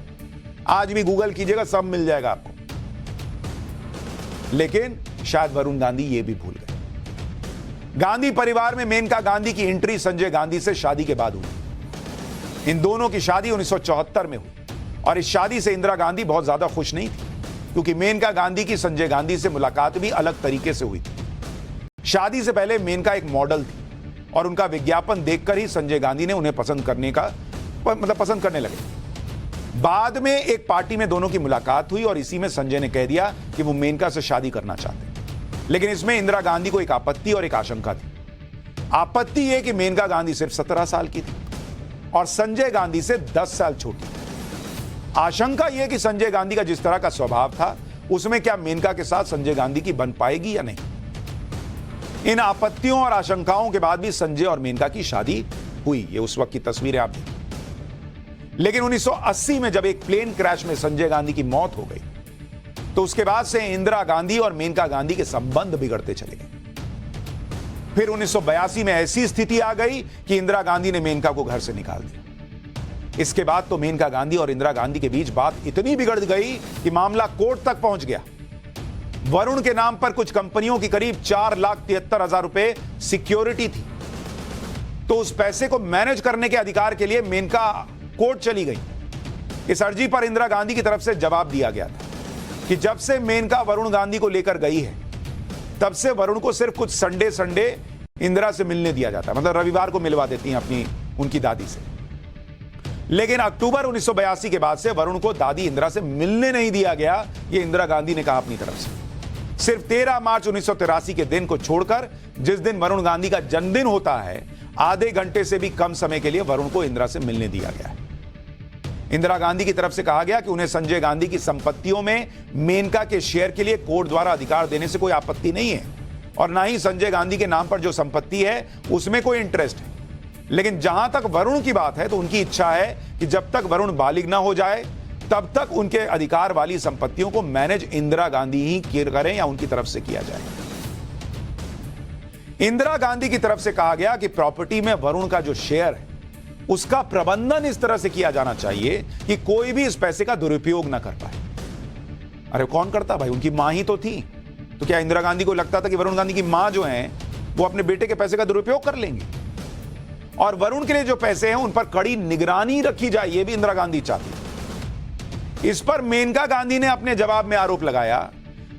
आज भी गूगल कीजिएगा, सब मिल जाएगा आपको। लेकिन शायद वरुण गांधी ये भी भूल गए। गांधी परिवार में मेनका गांधी की एंट्री संजय गांधी से शादी के बाद हुई। इन दोनों की शादी 1974 में हुई और इस शादी से इंदिरा गांधी बहुत ज्यादा खुश नहीं थी क्योंकि मेनका गांधी की संजय गांधी से मुलाकात भी अलग तरीके से हुई थी। शादी से पहले मेनका एक मॉडल थी और उनका विज्ञापन देखकर ही संजय गांधी ने उन्हें पसंद करने लगे। बाद में एक पार्टी में दोनों की मुलाकात हुई और इसी में संजय ने कह दिया कि वो मेनका से शादी करना चाहते हैं। लेकिन इसमें इंदिरा गांधी को एक आपत्ति और एक आशंका थी। आपत्ति यह कि मेनका गांधी सिर्फ 17 साल की थी और संजय गांधी से 10 साल छोटी। आशंका यह कि संजय गांधी का जिस तरह का स्वभाव था उसमें क्या मेनका के साथ संजय गांधी की बन पाएगी या नहीं। इन आपत्तियों और आशंकाओं के बाद भी संजय और मेनका की शादी हुई। ये उस वक्त की तस्वीरें आप देखिए। लेकिन 1980 में जब एक प्लेन क्रैश में संजय गांधी की मौत हो गई तो उसके बाद से इंदिरा गांधी और मेनका गांधी के संबंध बिगड़ते चले गए। फिर 1982 में ऐसी स्थिति आ गई कि इंदिरा गांधी ने मेनका को घर से निकाल दिया। इसके बाद तो मेनका गांधी और इंदिरा गांधी के बीच बात इतनी बिगड़ गई कि मामला कोर्ट तक पहुंच गया। वरुण के नाम पर कुछ कंपनियों की करीब 4,73,000 रुपए सिक्योरिटी थी, तो उस पैसे को मैनेज करने के अधिकार के लिए मेनका कोर्ट चली गई। इस अर्जी पर इंदिरा गांधी की तरफ से जवाब दिया गया था कि जब से मेनका वरुण गांधी को लेकर गई है तब से वरुण को सिर्फ कुछ संडे इंदिरा से मिलने दिया जाता है, मतलब रविवार को मिलवा देती हैं उनकी दादी से। लेकिन अक्टूबर 1982 के बाद से वरुण को दादी इंदिरा से मिलने नहीं दिया गया, यह इंदिरा गांधी ने कहा अपनी तरफ से। सिर्फ 13 मार्च 1983 के दिन को छोड़कर जिस दिन वरुण गांधी का जन्मदिन होता है, आधे घंटे से भी कम समय के लिए वरुण को इंदिरा से मिलने दिया गया है। इंदिरा गांधी की तरफ से कहा गया कि उन्हें संजय गांधी की संपत्तियों में मेनका के शेयर के लिए कोर्ट द्वारा अधिकार देने से कोई आपत्ति नहीं है और ना ही संजय गांधी के नाम पर जो संपत्ति है उसमें कोई इंटरेस्ट है। लेकिन जहां तक वरुण की बात है तो उनकी इच्छा है कि जब तक वरुण बालिग ना हो जाए तब तक उनके अधिकार वाली संपत्तियों को मैनेज इंदिरा गांधी ही करें या उनकी तरफ से किया जाए। इंदिरा गांधी की तरफ से कहा गया कि प्रॉपर्टी में वरुण का जो शेयर है उसका प्रबंधन इस तरह से किया जाना चाहिए कि कोई भी इस पैसे का दुरुपयोग ना कर पाए। अरे कौन करता भाई, उनकी मां ही तो थी। तो क्या इंदिरा गांधी को लगता था कि वरुण गांधी की मां जो है वो अपने बेटे के पैसे का दुरुपयोग कर लेंगे? और वरुण के लिए जो पैसे हैं उन पर कड़ी निगरानी रखी जाए, ये भी इंदिरा गांधी चाहती। इस पर मेनका गांधी ने अपने जवाब में आरोप लगाया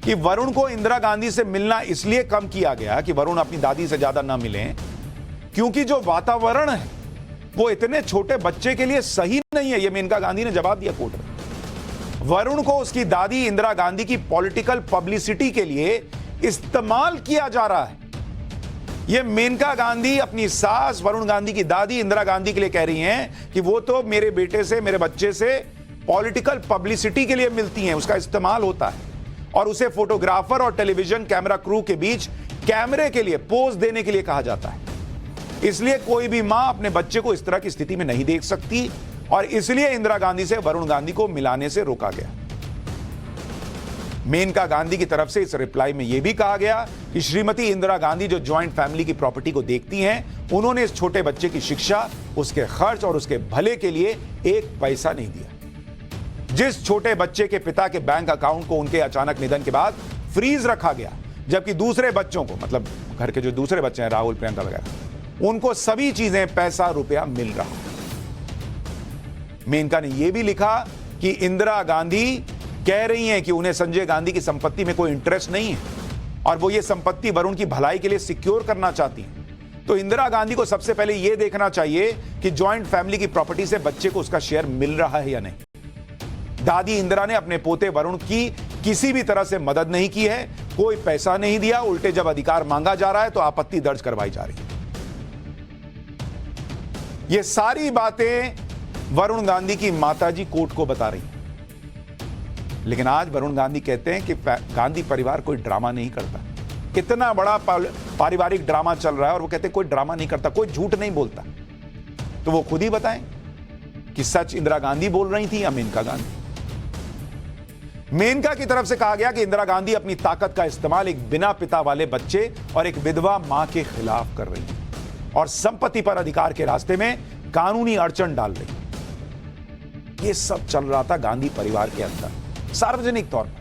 कि वरुण को इंदिरा गांधी से मिलना इसलिए कम किया गया कि वरुण अपनी दादी से ज्यादा ना मिलें क्योंकि जो वातावरण है वो इतने छोटे बच्चे के लिए सही नहीं है। यह मेनका गांधी ने जवाब दिया कोर्ट में। वरुण को उसकी दादी इंदिरा गांधी की पॉलिटिकल पब्लिसिटी के लिए इस्तेमाल किया जा रहा है। यह मेनका गांधी अपनी सास वरुण गांधी की दादी इंदिरा गांधी के लिए कह रही हैं कि वो तो मेरे बेटे से, मेरे बच्चे से पॉलिटिकल पब्लिसिटी के लिए मिलती हैं, उसका इस्तेमाल होता है और उसे फोटोग्राफर और टेलीविजन कैमरा क्रू के बीच कैमरे के लिए पोज देने के लिए कहा जाता है। इसलिए कोई भी मां अपने बच्चे को इस तरह की स्थिति में नहीं देख सकती और इसलिए इंदिरा गांधी से वरुण गांधी को मिलाने से रोका गया। मेनका गांधी की तरफ से इस रिप्लाई में यह भी कहा गया कि श्रीमती इंदिरा गांधी जो ज्वाइंट फैमिली की प्रॉपर्टी को देखती हैं, उन्होंने इस छोटे बच्चे की शिक्षा, उसके खर्च और उसके भले के लिए एक पैसा नहीं दिया। जिस छोटे बच्चे के पिता के बैंक अकाउंट को उनके अचानक निधन के बाद फ्रीज रखा गया, जबकि दूसरे बच्चों को, मतलब घर के जो दूसरे बच्चे हैं, राहुल, प्रियंका वगैरह, उनको सभी चीजें, पैसा रुपया मिल रहा। मेनका ने यह भी लिखा कि इंदिरा गांधी कह रही हैं कि उन्हें संजय गांधी की संपत्ति में कोई इंटरेस्ट नहीं है और वो ये संपत्ति वरुण की भलाई के लिए सिक्योर करना चाहती हैं। तो इंदिरा गांधी को सबसे पहले यह देखना चाहिए कि जॉइंट फैमिली की प्रॉपर्टी से बच्चे को उसका शेयर मिल रहा है या नहीं। दादी इंदिरा ने अपने पोते वरुण की किसी भी तरह से मदद नहीं की है, कोई पैसा नहीं दिया, उल्टे जब अधिकार मांगा जा रहा है तो आपत्ति दर्ज करवाई जा रही है। ये सारी बातें वरुण गांधी की माताजी कोर्ट को बता रही हैं। लेकिन आज वरुण गांधी कहते हैं कि गांधी परिवार कोई ड्रामा नहीं करता। कितना बड़ा पारिवारिक ड्रामा चल रहा है और वो कहते हैं कोई ड्रामा नहीं करता, कोई झूठ नहीं बोलता। तो वो खुद ही बताएं कि सच इंदिरा गांधी बोल रही थी या मेनका गांधी। मेनका की तरफ से कहा गया कि इंदिरा गांधी अपनी ताकत का इस्तेमाल एक बिना पिता वाले बच्चे और एक विधवा मां के खिलाफ कर रही है और संपत्ति पर अधिकार के रास्ते में कानूनी अड़चन डाल रही है। यह सब चल रहा था गांधी परिवार के अंदर सार्वजनिक तौर पर।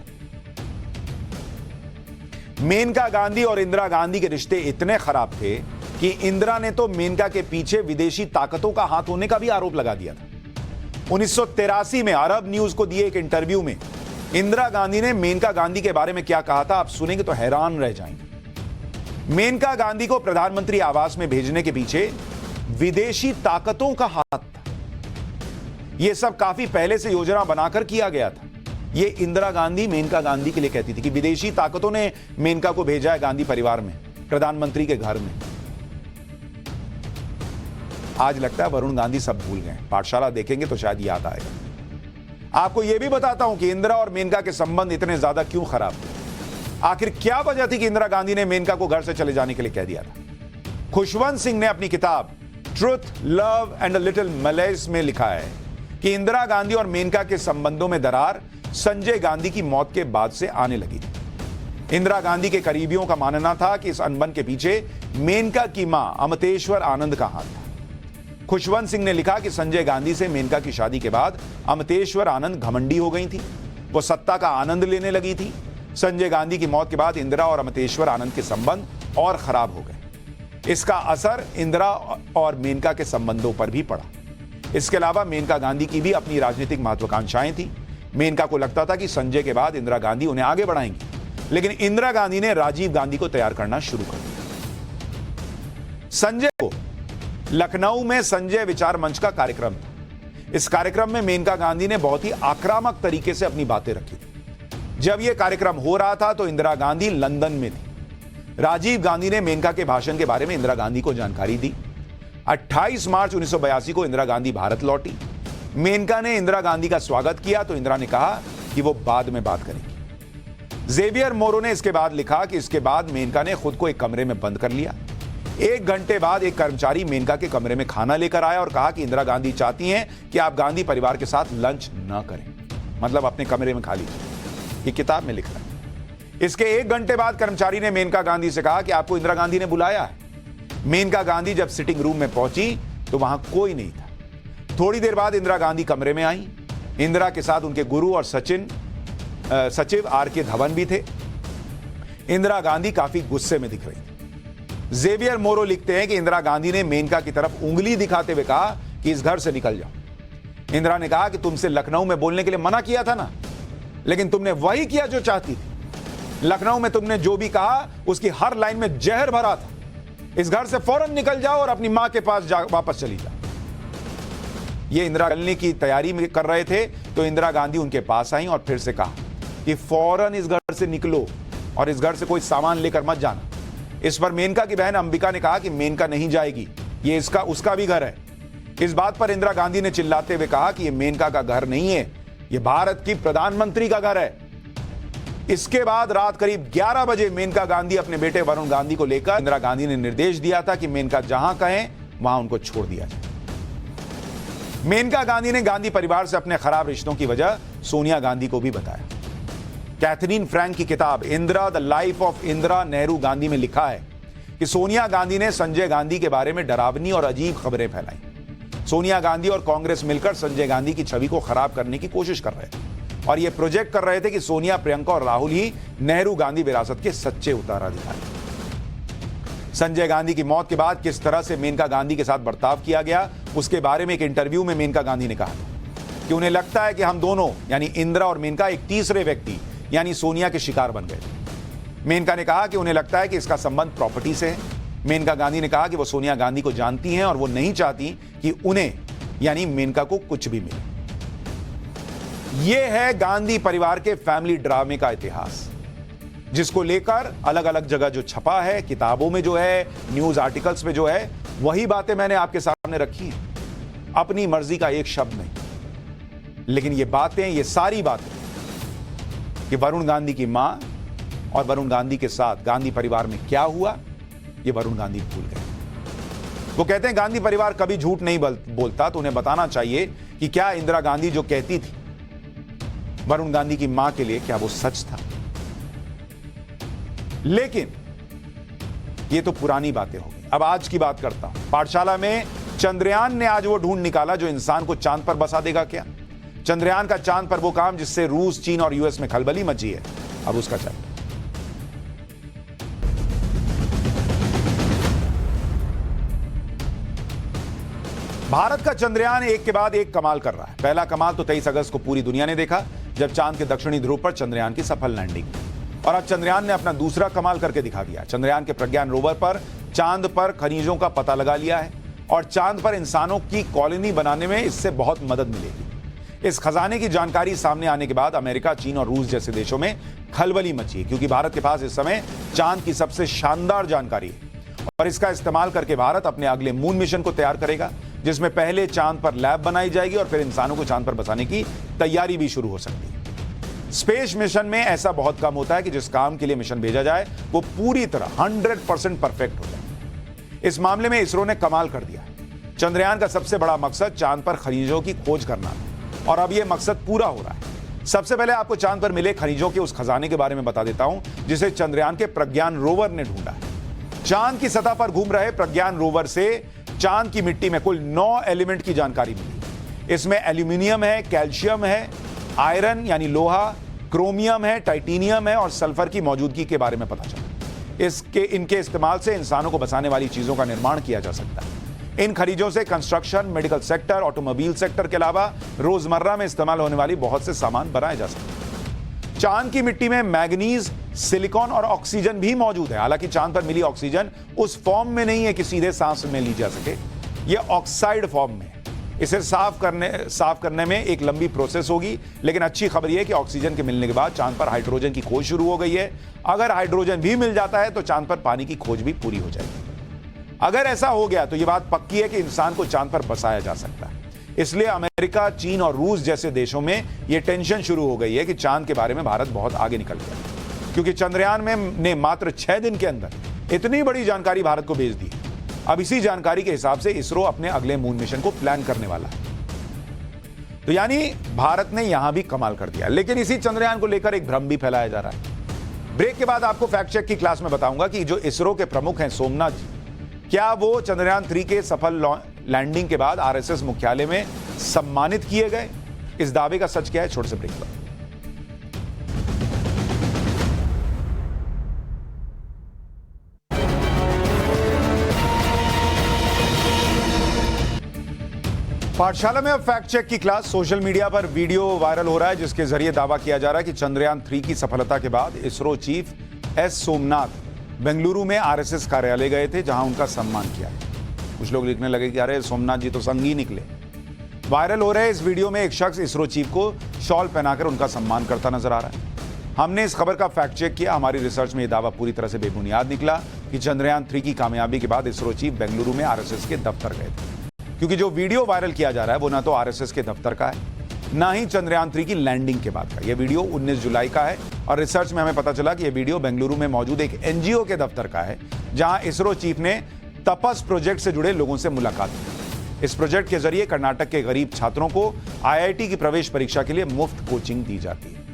मेनका गांधी और इंदिरा गांधी के रिश्ते इतने खराब थे कि इंदिरा ने तो मेनका के पीछे विदेशी ताकतों का हाथ होने का भी आरोप लगा दिया था। 1983 में अरब न्यूज को दिए एक इंटरव्यू में इंदिरा गांधी ने मेनका गांधी के बारे में क्या कहा था, आप सुनेंगे तो हैरान रह जाएंगे। मेनका गांधी को प्रधानमंत्री आवास में भेजने के पीछे विदेशी ताकतों का हाथ था। यह सब काफी पहले से योजना बनाकर किया गया था। ये इंदिरा गांधी मेनका गांधी के लिए कहती थी कि विदेशी ताकतों ने मेनका को भेजा है गांधी परिवार में, प्रधानमंत्री के घर में। आज लगता है वरुण गांधी सब भूल गए। पाठशाला देखेंगे तो शायद याद आएगा। आपको यह भी बताता हूं कि इंदिरा और मेनका के संबंध इतने ज्यादा क्यों खराब थे। आखिर क्या वजह थी कि इंदिरा गांधी ने मेनका को घर से चले जाने के लिए कह दिया था। खुशवंत सिंह ने अपनी किताब truth, love and a little malice में लिखा है कि इंदिरा गांधी और मेनका के संबंधों में दरार संजय गांधी की मौत के बाद से आने लगी थी। इंदिरा गांधी के करीबियों का मानना था कि इस अनबन के पीछे मेनका की मां अमतेश्वर आनंद का हाथ था। खुशवंत सिंह ने लिखा कि संजय गांधी से मेनका की शादी के बाद अमतेश्वर आनंद घमंडी हो गई थी, वो सत्ता का आनंद लेने लगी थी। संजय गांधी की मौत के बाद इंदिरा और अमतेश्वर आनंद के संबंध और खराब हो गए। इसका असर इंदिरा और मेनका के संबंधों पर भी पड़ा। इसके अलावा मेनका गांधी की भी अपनी राजनीतिक महत्वाकांक्षाएं थी। मेनका को लगता था कि संजय के बाद इंदिरा गांधी उन्हें आगे बढ़ाएंगी, लेकिन इंदिरा गांधी ने राजीव गांधी को तैयार करना शुरू कर दिया। संजय को लखनऊ में संजय विचार मंच का कार्यक्रम था। इस कार्यक्रम में मेनका गांधी ने बहुत ही आक्रामक तरीके से अपनी बातें रखी थी। जब यह कार्यक्रम हो रहा था तो इंदिरा गांधी लंदन में थी। राजीव गांधी ने मेनका के भाषण के बारे में इंदिरा गांधी को जानकारी दी। 28 मार्च 1982 को इंदिरा गांधी भारत लौटी। मेनका ने इंदिरा गांधी का स्वागत किया तो इंदिरा ने कहा कि वो बाद में बात करेगी। जेवियर मोरो ने इसके बाद लिखा कि इसके बाद मेनका ने खुद को एक कमरे में बंद कर लिया। 1 घंटे बाद एक कर्मचारी मेनका के कमरे में खाना लेकर आया और कहा कि इंदिरा गांधी चाहती हैं कि आप गांधी परिवार के साथ लंच न करें, मतलब अपने कमरे में खा लीजिए। ये किताब में लिखा है। इसके 1 घंटे बाद कर्मचारी ने मेनका गांधी से कहा कि आपको इंदिरा गांधी ने बुलाया है। मेनका गांधी जब सिटिंग रूम में पहुंची तो वहां कोई नहीं था। थोड़ी देर बाद इंदिरा गांधी कमरे में आई। इंदिरा के साथ उनके गुरु और सचिव आर.के. धवन भी थे। इंदिरा गांधी काफी गुस्से में दिख रही थी। जेवियर मोरो लिखते हैं कि इंदिरा गांधी ने मेनका की तरफ उंगली दिखाते हुए कहा कि इस घर से निकल जाओ। इंदिरा ने कहा कि तुमसे लखनऊ में बोलने के लिए मना किया था ना, लेकिन तुमने वही किया जो चाहती थी। लखनऊ में तुमने जो भी कहा उसकी हर लाइन में जहर भरा था। इस घर से फौरन निकल जाओ और अपनी मां के पास वापस चली जाओ। ये इंदिरा निकलने की तैयारी में कर रहे थे तो इंदिरा गांधी उनके पास आई और फिर से कहा कि फौरन इस घर से निकलो और इस घर से कोई सामान लेकर मत जाना। इस पर मेनका की बहन अंबिका ने कहा कि मेनका नहीं जाएगी, ये उसका भी घर है। इस बात पर इंदिरा गांधी ने चिल्लाते हुए कहा कि ये मेनका का घर नहीं है, ये भारत की प्रधानमंत्री का घर है। इसके बाद रात करीब 11 बजे मेनका गांधी अपने बेटे वरुण गांधी को लेकर इंदिरा गांधी ने निर्देश दिया था कि मेनका जहां कहें वहां उनको छोड़ दिया जाए। मेनका गांधी ने गांधी परिवार से अपने खराब रिश्तों की वजह सोनिया गांधी को भी बताया। कैथरीन फ्रैंक की किताब Indira the life of Indira Nehru Gandhi में लिखा है कि सोनिया गांधी ने संजय गांधी के बारे में डरावनी और अजीब खबरें फैलाई। सोनिया गांधी और कांग्रेस मिलकर संजय गांधी की छवि को खराब करने की कोशिश कर रहे थे और यह प्रोजेक्ट कर रहे थे कि सोनिया, प्रियंका और राहुल ही नेहरू गांधी विरासत के सच्चे उत्तराधिकारी। संजय गांधी की मौत के बाद किस तरह से मेनका गांधी के साथ बर्ताव किया गया, उसके बारे में एक इंटरव्यू में मेनका गांधी ने कहा कि उन्हें लगता है कि हम दोनों यानी इंदिरा और मेनका एक तीसरे व्यक्ति यानी सोनिया के शिकार बन गए। मेनका ने कहा कि उन्हें लगता है कि इसका संबंध प्रॉपर्टी से है। मेनका गांधी ने कहा कि वो सोनिया गांधी को जानती हैं और वो नहीं चाहती कि उन्हें यानी मेनका को कुछ भी मिले। यह है गांधी परिवार के फैमिली ड्रामे का इतिहास, जिसको लेकर अलग अलग जगह जो छपा है, किताबों में जो है, न्यूज आर्टिकल्स में जो है, वही बातें मैंने आपके सामने रखी हैं। अपनी मर्जी का एक शब्द नहीं, लेकिन ये बातें, ये सारी बातें कि वरुण गांधी की मां और वरुण गांधी के साथ गांधी परिवार में क्या हुआ, ये वरुण गांधी भूल गए। वो कहते हैं गांधी परिवार कभी झूठ नहीं बोलता, तो उन्हें बताना चाहिए कि क्या इंदिरा गांधी जो कहती थी वरुण गांधी की मां के लिए, क्या वो सच था। लेकिन ये तो पुरानी बातें हो गई। अब आज की बात करता हूं। पाठशाला में चंद्रयान ने आज वो ढूंढ निकाला जो इंसान को चांद पर बसा देगा क्या? चंद्रयान का चांद पर वो काम जिससे रूस, चीन और यूएस में खलबली मची है, अब उसका चल। भारत का चंद्रयान एक के बाद एक कमाल कर रहा है। पहला कमाल तो 23 अगस्त को पूरी दुनिया ने देखा, जब चांद के दक्षिणी ध्रुव पर चंद्रयान की सफल लैंडिंग। और अब चंद्रयान ने अपना दूसरा कमाल करके दिखा दिया। चंद्रयान के प्रज्ञान रोवर पर चांद पर खनिजों का पता लगा लिया है और चांद पर इंसानों की कॉलोनी बनाने में इससे बहुत मदद मिलेगी। इस खजाने की जानकारी सामने आने के बाद अमेरिका, चीन और रूस जैसे देशों में खलबली मची है, क्योंकि भारत के पास इस समय चांद की सबसे शानदार जानकारी है और इसका इस्तेमाल करके भारत अपने अगले मून मिशन को तैयार करेगा, जिसमें पहले चांद पर लैब बनाई जाएगी और फिर इंसानों को चांद पर बसाने की तैयारी भी शुरू हो सकती है। स्पेस मिशन में ऐसा बहुत कम होता है कि जिस काम के लिए मिशन भेजा जाए वो पूरी तरह 100% परफेक्ट हो जाए। इस मामले में इसरो ने कमाल कर दिया। चंद्रयान का सबसे बड़ा मकसद चांद पर खनिजों की खोज करना था और अब यह मकसद पूरा हो रहा है। सबसे पहले आपको चांद पर मिले खनिजों के उस खजाने के बारे में बता देता हूं, जिसे चंद्रयान के प्रज्ञान रोवर ने ढूंढा है। चांद की सतह पर घूम रहे प्रज्ञान रोवर से चांद की मिट्टी में कुल 9 एलिमेंट की जानकारी मिली। इसमें एल्यूमिनियम है, कैल्शियम है, आयरन यानी लोहा, क्रोमियम है, टाइटेनियम है और सल्फर की मौजूदगी के बारे में पता चला। इनके इस्तेमाल से इंसानों को बसाने वाली चीजों का निर्माण किया जा सकता है। इन खनिजों से construction, medical sector, automobile sector के अलावा रोजमर्रा में इस्तेमाल होने वाली बहुत से सामान बनाए जा सकते हैं। चांद की मिट्टी में मैग्नीज, सिलिकॉन और ऑक्सीजन भी मौजूद है। हालांकि चांद पर मिली ऑक्सीजन उस फॉर्म में नहीं है कि सीधे सांस में ली जा सके, यह ऑक्साइड फॉर्म में है। इसे साफ करने में एक लंबी प्रोसेस होगी, लेकिन अच्छी खबर यह है कि ऑक्सीजन के मिलने के बाद चांद पर हाइड्रोजन की खोज शुरू हो गई है। अगर हाइड्रोजन भी मिल जाता है तो चांद पर पानी की खोज भी पूरी हो जाएगी। अगर ऐसा हो गया तो यह बात पक्की है कि इंसान को चांद पर बसाया जा सकता है। इसलिए अमेरिका, चीन और रूस जैसे देशों में यह टेंशन शुरू हो गई है कि चांद के बारे में भारत बहुत आगे निकल गया, क्योंकि चंद्रयान ने मात्र 6 दिन के अंदर इतनी बड़ी जानकारी भारत को भेज दी। अब इसी जानकारी के हिसाब से इसरो अपने अगले मून मिशन को प्लान करने वाला है। तो यानी भारत ने यहां भी कमाल कर दिया। लेकिन इसी चंद्रयान को लेकर एक भ्रम भी फैलाया जा रहा है। ब्रेक के बाद आपको फैक्ट चेक की क्लास में बताऊंगा कि जो इसरो के प्रमुख हैं सोमनाथ जी, क्या वो चंद्रयान 3 के सफल लैंडिंग के बाद आरएसएस मुख्यालय में सम्मानित किए गए? इस दावे का सच क्या है? छोटे से ब्रेक पर। पाठशाला में अब फैक्ट चेक की क्लास। सोशल मीडिया पर वीडियो वायरल हो रहा है जिसके जरिए दावा किया जा रहा है कि चंद्रयान 3 की सफलता के बाद इसरो चीफ एस सोमनाथ बेंगलुरु में आरएसएस कार्यालय गए थे, जहां उनका सम्मान किया। कुछ लोग लिखने लगे कि अरे सोमनाथ जी तो संगी निकले। वायरल हो रहे इस वीडियो में एक शख्स इसरो चीफ को शॉल पहनाकर उनका सम्मान करता नजर आ रहा है। हमने इस खबर का फैक्ट चेक किया। हमारी रिसर्च में यह दावा पूरी तरह से बेबुनियाद निकला कि चंद्रयान 3 की कामयाबी के बाद इसरो चीफ बेंगलुरु में आरएसएस के दफ्तर गए थे, क्योंकि जो वीडियो वायरल किया जा रहा है वो ना तो आरएसएस के दफ्तर का है, ना ही चंद्रयान 3 की लैंडिंग के बाद का। यह वीडियो 19 जुलाई का है और रिसर्च में हमें पता चला कि यह वीडियो बेंगलुरु में मौजूद एक एनजीओ के दफ्तर का है, जहां इसरो चीफ ने तपस प्रोजेक्ट से जुड़े लोगों से मुलाकात की। इस प्रोजेक्ट के जरिए कर्नाटक के गरीब छात्रों को आईआईटी की प्रवेश परीक्षा के लिए मुफ्त कोचिंग दी जाती है।